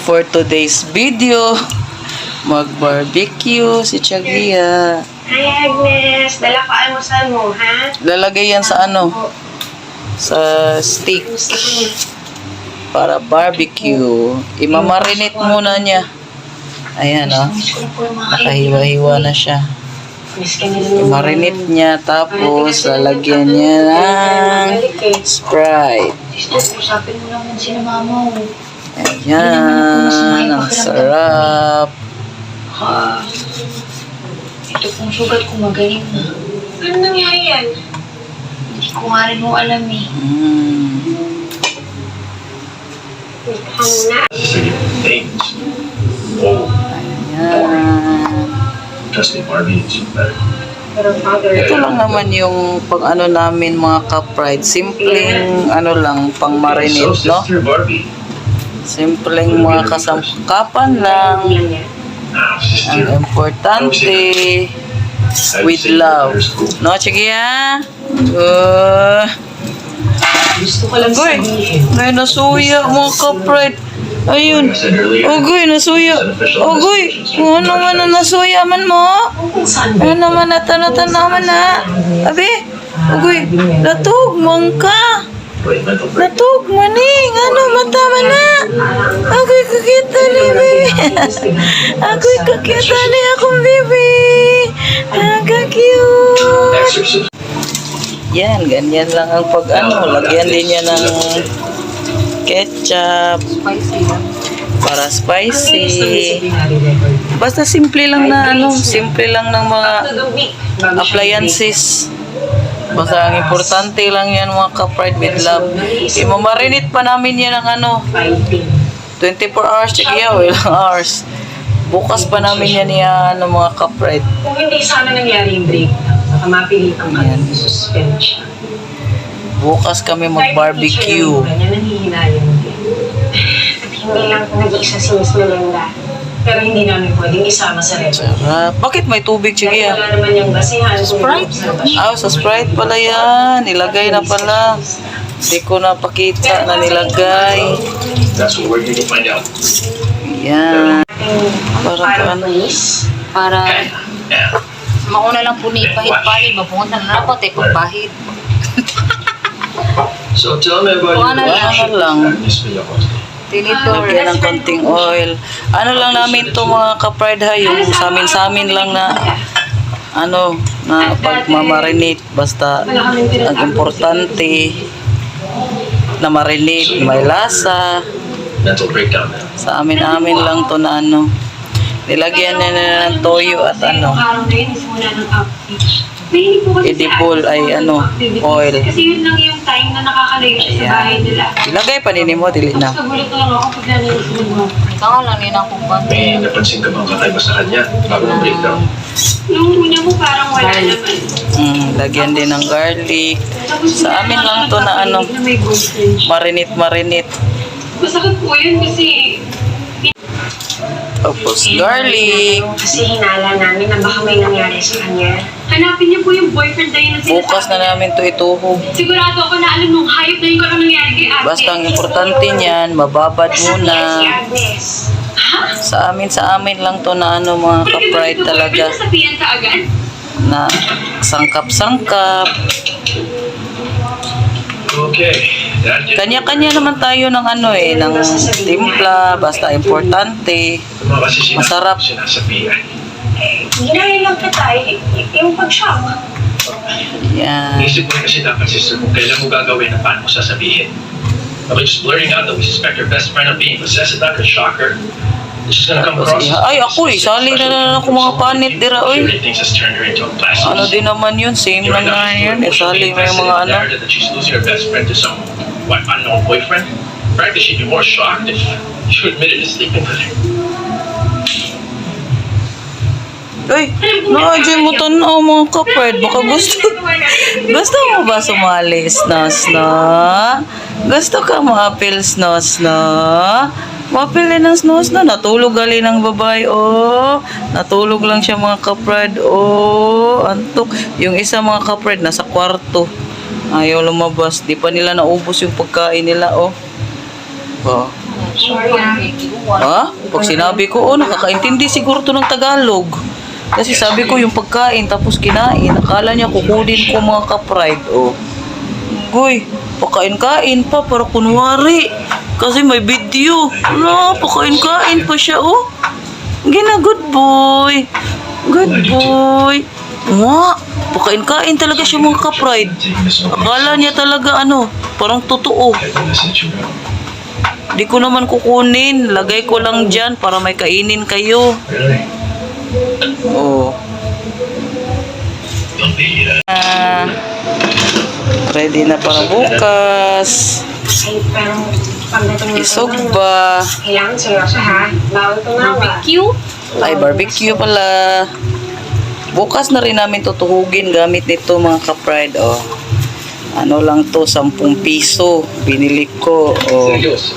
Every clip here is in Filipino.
for today's video. Mag-barbecue si Chagia. Hi Agnes, dala ko almusal mo, ha? Lalagay yan sa ano? Sa stick. Para barbecue. Imamarinate muna niya. Ayan nakahiwa-hiwa na siya. Marinate niya, tapos lalagyan niya ng Sprite. Usapin mo naman si mama mo. Ayan, ang sarap. Ito pong sugat ko magaling na. Ano nangyari yan? Hindi ko nga rin mo alam eh. Ayan. Trust me, Barbie, it's better. Ito lang naman yung pang ano namin mga ka-pride. Simpleng ano lang, pang marinate, So, no? Sister Barbie. Simpleng mga kasangkapan lang. Now, Ang sister. importante, with love. No, Chagia? Gusto ko lang Goy, sabihin. may nasuya mga ka-pride. Ayun. Like I said earlier, Ogoy, nasuya. Ogoy, kung ano man na nasuya man mo. Kung saan Ano naman na tanaman na. Abi, ogoy, natugmang ka. wait, mental break. Natugman eh. Ano, mata man na. Ako'y kakita ni baby. Ako'y kakita ni akong baby. Kaka-cute. Exorcism. Yan, ganyan lang ang pag ano. Lagyan din niya ng ketchup Spicy lang. para spicy. Basta simple lang na ano, simple lang ng mga appliances. Basta ang importante lang yan mga ka-pride with love. Imamarinate pa namin yan ng ano, 24 hours, Chagia, ilang hours. Bukas pa namin yan ano mga ka-pride. Kung hindi sana nangyari yung breakdown, baka mapilitan ka ng suspend siya. Bukas kami mag-barbecue. Ganyan, nanghihinayan din. At hindi lang nag-iisa si Miss Melinda. Pero hindi namin pwedeng isama sa rep. Sarap. Bakit may tubig, Dahil Chagia? wala naman yung basihan. Sprite? Sa Sprite pala yan. Nilagay na pala. Hindi ko napakita na nilagay. That's what we're here to find out. Yan. Para ano? Para Yeah. mauna lang po ni ipahit-pahit, mapunta na dapat eh pagpahit. So tell me about Ano your lang. Miss Villacosta. Tinito. Lagyan ng konting oil. Ano lang namin to mga ka-pride ha, yung samin lang na ano, na pagmamarinate. Basta ang importante na marinate, may lasa. Mental breakdown now. Sa amin lang to na ano. Nilagyan na ng toyo at ano, Araw na yun is mula ng outreach. Mahilig po kasi edible ay ano, oil. Kasi yun lang yung time na nakakalayo siya sa bahay nila. Ilagay pa nini mo, dili na. Tapos nagulat na lang ako pag nanisunod mo. Ikaw nga lang nila kung paano. May napansin ka bang kakaiba sa kanya bago ng breakdown? Nung una mo parang wala naman. Lagyan din ng garlic. Sa amin lang to na ano, Na may boyfriend siya. marinate. Masakit po yun kasi Tapos garlic. Kasi hinala namin na baka may nangyari sa kanya. Hanapin niyo po yung boyfriend na yun na Bukas na namin to ituhog. Sigurado ako na alam nung hayop na yun kung ano nangyari kay Agnes. Basta ang importante niyan, mababad Nasaan muna. yan si Agnes? Ha? Sa amin lang to na ano mga ka-pride talaga. Nasabihan ka agad? Na sangkap-sangkap. Okay. That did Kanya-kanya naman tayo ng ano ng timpla. Basta importante. kasi Masarap. sinasabihan. Ginaya lang kita yung pag-shock. Yan. Iisip ko rin kasi dapat sister kung kailan mo gagawin at paano mo sasabihin. But just blurting out that we suspect your best friend of being possessed, that could shock her. It's just gonna come across. Ay, ako sali na ako mga panit dira, oy. Everything has turned her into a plastic. Ano din naman yun, same lang nga yun. Sali mo yung mga ano. That she's losing her best friend to some unknown boyfriend. Frankly, she'd be more shocked if you admitted to sleeping with her. Uy, na-enjoy mo tanaw mga ka-pride. Baka gusto mo ba sumali, Snos, no? Gusto ka ma-appeal, Snos, no? Ma-appeal din ng Snos, no? Natulog gali ng babae, oh. Natulog lang siya mga ka-pride, oh. Antok. Yung isa mga ka-pride, nasa kwarto. Ayaw lumabas. Di pa nila naubos yung pagkain nila, oh. Oh. Sorry ah. Ha? Pag sinabi ko, nakakaintindi siguro to ng Tagalog. Kasi sabi ko yung pagkain, tapos kinain. Akala niya kukunin ko mga ka-pride. Oh. Goy, pakain-kain pa para kunwari. Kasi may video. Pakain-kain pa siya, oh. Gina, good boy. Good boy. Nga, pakain-kain talaga siya mga ka-pride. Akala niya talaga parang totoo. Di ko naman kukunin. Lagay ko lang dyan para may kainin kayo. Really? Oh. Don't be, Ready na para bukas. Ay, pero pagdating ng Isog ba? kailangan seryoso ha. Bawal tumawa. Barbecue? Ay, barbecue pala. Bukas na rin namin tutuhugin gamit nito mga ka-pride. Oh. Ano lang to, 10 piso. Binili ko. Oh. Seryoso.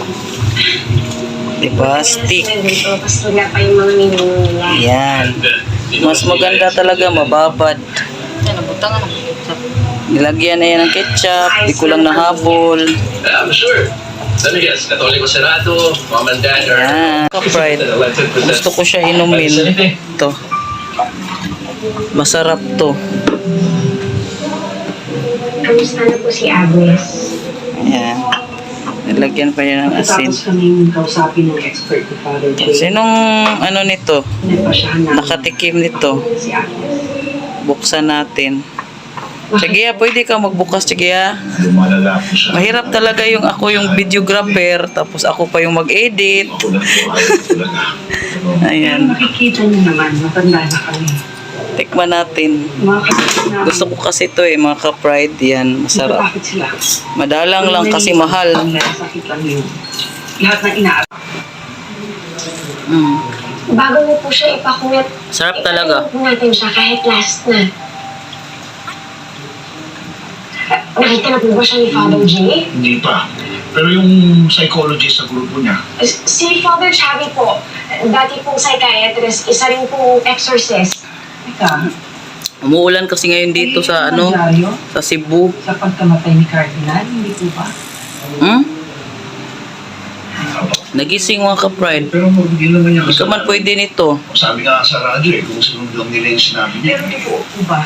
Diba? Stick. Dito, tapos wala pa yung mga menu nila. Yan. Mas maganda talaga, mababad. Yan, nabutangan ng ketchup. Nilagyan na yan ng ketchup. Di ko lang nahabol. I'm sure. Let me guess, Katoliko Senado, Mom and Dad are Yan. Ka-pride. elected Gusto ko siya inumin. Ito. Masarap to. Kamusta na po si Agnes? Ayan. Nilagyan pa niya ng asin. Tapos kaming kausapin ng expert ni Father Jay. Sinong nito? Nagpasyahan namin Nakatikim nito. si Agnes. Buksan natin. Sige, pwede ka magbukas, sige. Lumalala po siya. Mahirap talaga yung ako yung videographer, tapos ako pa yung mag-edit. Pero Ayan. makikita niyo naman, matanda na kami. Tikman natin. Mga kapatid namin, Gusto ko kasi to mga ka-pride. Yan, masarap. natatakot sila. Madalang lang kasi mahal. Ang sakit lang yun. Lahat ng inaarap. Mm. Bago mo po siya ipakuwit, Sarap talaga. ipakawit natin siya kahit last na. Nakita na po ba siya ni Father Jay? Hindi pa. Pero yung psychologist sa grupo niya, Si Father Chavi po, dati pong psychiatrist, isa rin pong exorcist. Teka, Umuulan kasi ngayon dito sa Rosario, sa Cebu. sa pagkamatay ni Cardinal, hindi po ba? Hmm? Nagising mga ka-pride. pero hindi naman niya Hindi ka man pwede nito. Sabi nga sa radyo kung sunod lang nila yung sinabi niya. Pero totoo po ba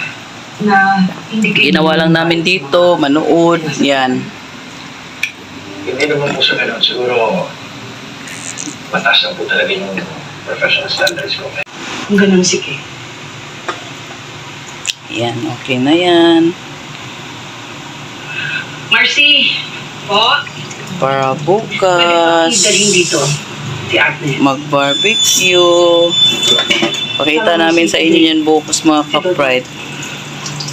na hindi kayo... Ginawa lang namin dito, manood, yan. Hindi naman po sa ganun. Siguro, mataas na po talaga yung professional standards ko. Kung ganun, sige. Yan, okay na yan. Marcy! Po? Para Pwede bukas, pa dalhin dito si Agnes. mag-barbecue. Pakita namin sa inyo yan bukas mga ka-pride.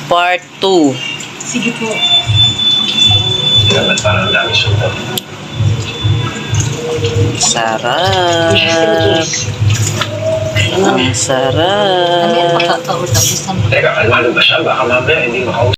Part 2. Sige po. Kaya parang ang dami sunod. Sarap. Ang Ano yan, sarap. pagkakaroon ng isang Teka, kalmado ba siya? Baka mamaya hindi makausap.